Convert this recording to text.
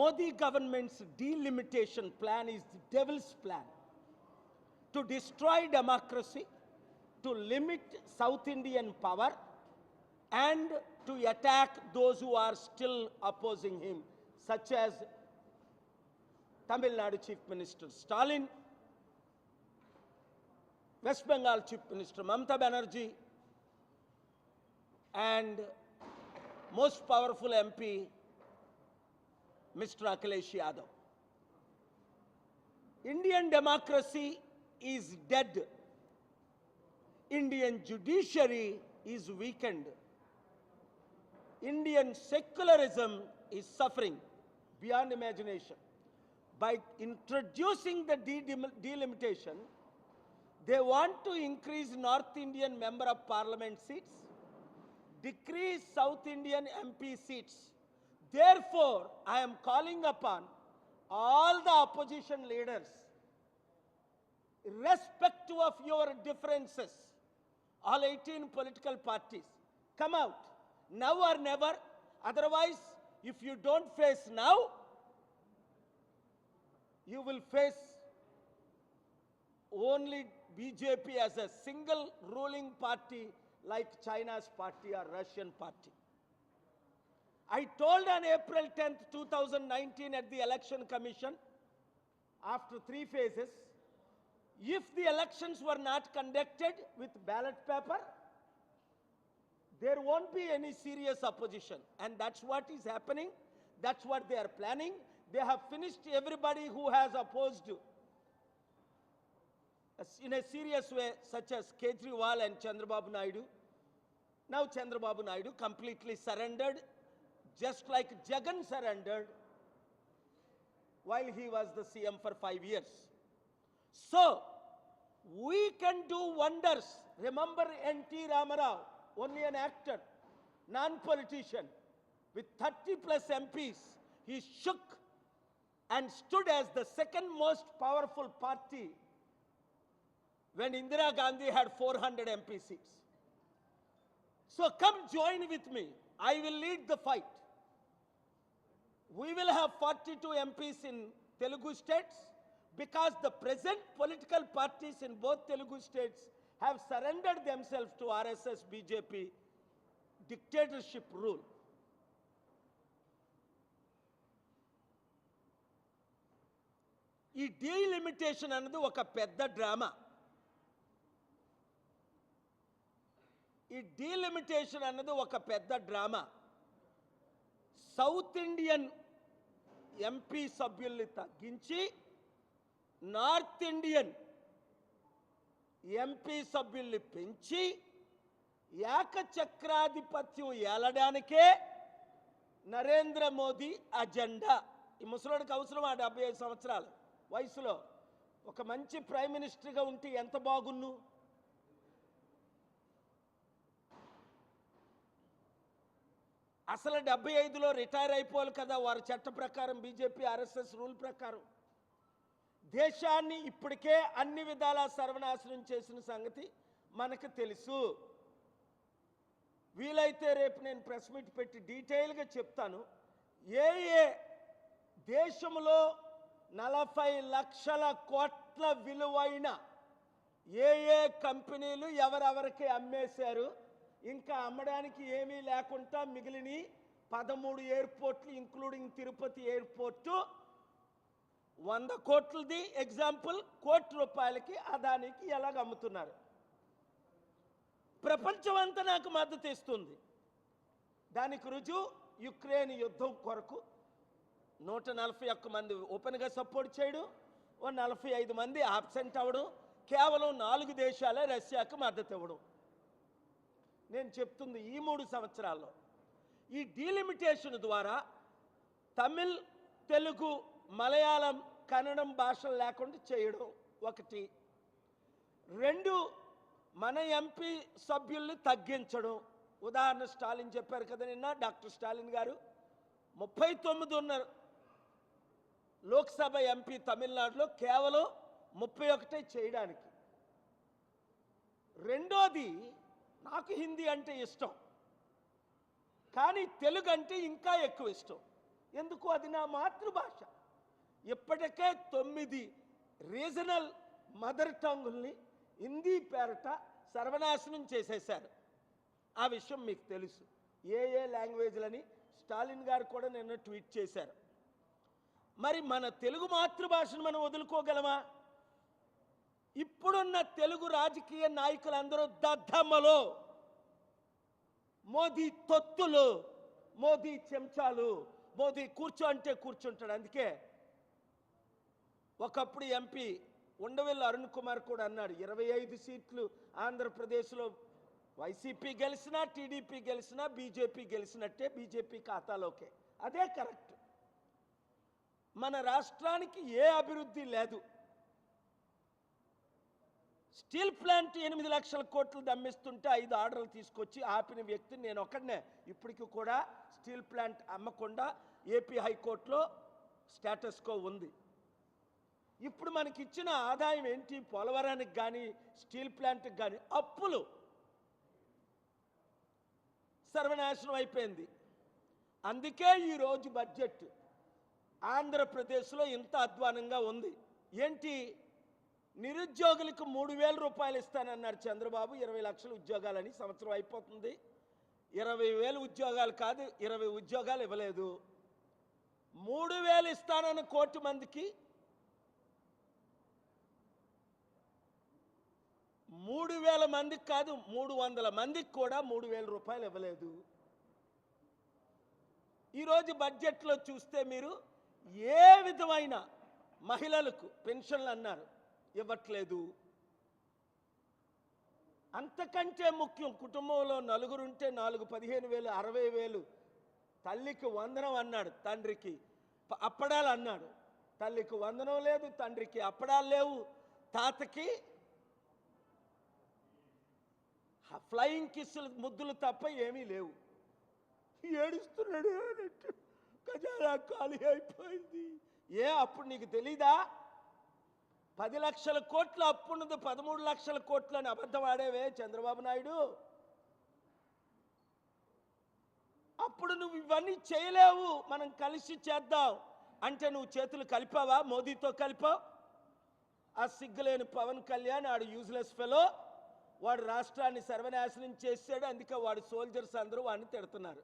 Modi government's delimitation plan is the devil's plan to destroy democracy, to limit South Indian power, and to attack those who are still opposing him, such as Tamil Nadu Chief Minister Stalin, West Bengal Chief Minister Mamata Banerjee, and most powerful MP, Mr. Akhilesh Yadav. Indian democracy is dead. Indian judiciary is weakened. Indian secularism is suffering beyond imagination. By introducing the delimitation, they want to increase North Indian Member of Parliament seats, decrease South Indian MP seats. Therefore, I am calling upon all the opposition leaders, irrespective of your differences, all 18 political parties, come out, now or never. Otherwise, if you don't face now, you will face only BJP as a single ruling party like China's party or Russian party. I told on April 10th, 2019 at the Election Commission, after 3 phases, if the elections were not conducted with ballot paper, there won't be any serious opposition. And that's what is happening. That's what they are planning. They have finished everybody who has opposed in a serious way, such as Kejriwal and Chandrababu Naidu. Now Chandrababu Naidu completely surrendered, just like Jagan surrendered while he was the CM for 5 years. So, we can do wonders. Remember N.T. Ramarao, only an actor, non-politician, with 30 plus MPs, he shook and stood as the second most powerful party when Indira Gandhi had 400 MP seats. So come join with me. I will lead the fight. We will have 42 MPs in Telugu states because the present political parties in both Telugu states have surrendered themselves to RSS BJP dictatorship rule. ఈ delimitation అన్నది ఒక పెద్ద drama. ఈ delimitation అన్నది ఒక పెద్ద drama. South Indian MP సభ్యుల్ని తగ్గించి నార్త్ ఇండియన్ ఎంపీ సభ్యుల్ని పెంచి ఏకచక్రాధిపత్యం ఏలడానికే నరేంద్ర మోదీ అజెండా. ఈ ముసలోడికి అవసరం 75 సంవత్సరాలు వయసులో ఒక మంచి ప్రైమ్ మినిస్టర్గా ఉంటే ఎంత బాగున్ను. అసలు 75లో రిటైర్ అయిపోవాలి కదా వారి చట్ట ప్రకారం, బీజేపీ ఆర్ఎస్ఎస్ రూల్ ప్రకారం. దేశాన్ని ఇప్పటికే అన్ని విధాలా సర్వనాశనం చేసిన సంగతి మనకు తెలుసు. వీలైతే రేపు నేను ప్రెస్ మీట్ పెట్టి డీటెయిల్గా చెప్తాను. ఏ దేశంలో 40 లక్షల కోట్ల విలువైన ఏ కంపెనీలు ఎవరెవరికి అమ్మేశారు, ఇంకా అమ్మడానికి ఏమీ లేకుండా మిగిలిన 13 ఎయిర్పోర్ట్లు ఇంక్లూడింగ్ తిరుపతి ఎయిర్పోర్టు 100 కోట్లది ఎగ్జాంపుల్, ₹1 అదానికి ఎలాగ అమ్ముతున్నారు. ప్రపంచమంతా నాకు మద్దతు ఇస్తుంది. దానికి రుజువు యుక్రెయిన్ యుద్ధం కొరకు 141 మంది ఓపెన్గా సపోర్ట్ చేయడం, 45 మంది ఆబ్సెంట్ అవ్వడం, కేవలం 4 దేశాలే రష్యాకు మద్దతు ఇవ్వడం. నేను చెప్తుంది ఈ 3 సంవత్సరాల్లో ఈ డీలిమిటేషన్ ద్వారా తమిళ్, తెలుగు, మలయాళం, కన్నడం భాషలు లేకుండా చేయడం ఒకటి. 2, మన ఎంపీ సభ్యుల్ని తగ్గించడం. ఉదాహరణ స్టాలిన్ చెప్పారు కదా నిన్న, డాక్టర్ స్టాలిన్ గారు 39 ఉన్నారు లోక్సభ ఎంపీ తమిళనాడులో, కేవలం 31 చేయడానికి. రెండోది, నాకు హిందీ అంటే ఇష్టం, కానీ తెలుగు అంటే ఇంకా ఎక్కువ ఇష్టం. ఎందుకు? అది నా మాతృభాష. ఇప్పటికే 9 రీజనల్ మదర్ టంగుల్ని హిందీ పేరట సర్వనాశనం చేసేశారు. ఆ విషయం మీకు తెలుసు. ఏ లాంగ్వేజ్లని స్టాలిన్ గారు కూడా నిన్న ట్వీట్ చేశారు. మరి మన తెలుగు మాతృభాషను మనం వదులుకోగలమా? ఇప్పుడున్న తెలుగు రాజకీయ నాయకులందరూ దద్దమ్మలో, మోదీ తొత్తులు, మోదీ చెంచాలు, మోదీ కూర్చో అంటే కూర్చుంటాడు. అందుకే ఒకప్పుడు ఎంపీ ఉండవెల్లి అరుణ్ కుమార్ కూడా అన్నాడు, 25 సీట్లు ఆంధ్రప్రదేశ్లో వైసీపీ గెలిచినా, టీడీపీ గెలిచినా, బీజేపీ గెలిచినట్టే, బీజేపీ ఖాతాలోకే. అదే కరెక్ట్. మన రాష్ట్రానికి ఏ అభివృద్ధి లేదు. స్టీల్ ప్లాంట్ 8 లక్షల కోట్లు దమ్మిస్తుంటే 5 ఆర్డర్లు తీసుకొచ్చి ఆపిన వ్యక్తి నేను ఒక్కడనే. ఇప్పటికి కూడా స్టీల్ ప్లాంట్ అమ్మకుండా ఏపీ హైకోర్టులో స్టేటస్ కో ఉంది. ఇప్పుడు మనకి ఇచ్చిన ఆదాయం ఏంటి? పోలవరానికి కానీ స్టీల్ ప్లాంట్కి కానీ అప్పులు. సర్వనాశనం అయిపోయింది. అందుకే ఈరోజు బడ్జెట్ ఆంధ్రప్రదేశ్లో ఇంత అధ్వానంగా ఉంది. ఏంటి? నిరుద్యోగులకు 3,000 రూపాయలు ఇస్తానన్నారు చంద్రబాబు. 20 లక్షల ఉద్యోగాలని. సంవత్సరం అయిపోతుంది. 20,000 ఉద్యోగాలు కాదు, 20 ఉద్యోగాలు ఇవ్వలేదు. 3,000 ఇస్తానని 1 కోటి మందికి 3,000 మందికి కాదు, 300 మందికి కూడా 3,000 రూపాయలు ఇవ్వలేదు. ఈరోజు బడ్జెట్లో చూస్తే మీరు ఏ విధమైన మహిళలకు పెన్షన్లు అన్నారు, ఇవ్వట్లేదు. అంతకంటే ముఖ్యం, కుటుంబంలో 4 ఉంటే 4 15,000, 60,000. తల్లికి వందనం అన్నాడు, తండ్రికి అప్పడాలు అన్నాడు. తల్లికి వందనం లేదు, తండ్రికి అప్పడాలు లేవు, తాతకి ఫ్లయింగ్ కిస్సులు ముద్దులు తప్ప ఏమీ లేవు. ఏడుస్తున్నాడు. ఖజానా ఖాళీ అయిపోయింది. అప్పుడు నీకు తెలీదా? 10 లక్షల కోట్ల అప్పున్నది 13 లక్షల కోట్లు అని అబద్ధం ఆడేవే చంద్రబాబు నాయుడు. అప్పుడు నువ్వు ఇవన్నీ చేయలేవు, మనం కలిసి చేద్దాం అంటే నువ్వు చేతులు కలిపావా? మోదీతో కలిపావు. ఆ సిగ్గులేని పవన్ కళ్యాణ్, ఆడు యూజ్లెస్ ఫెలో, వాడు రాష్ట్రాన్ని సర్వనాశనం చేశాడు. అందుకే వాడు సోల్జర్స్ అందరూ వాడిని తిడుతున్నారు.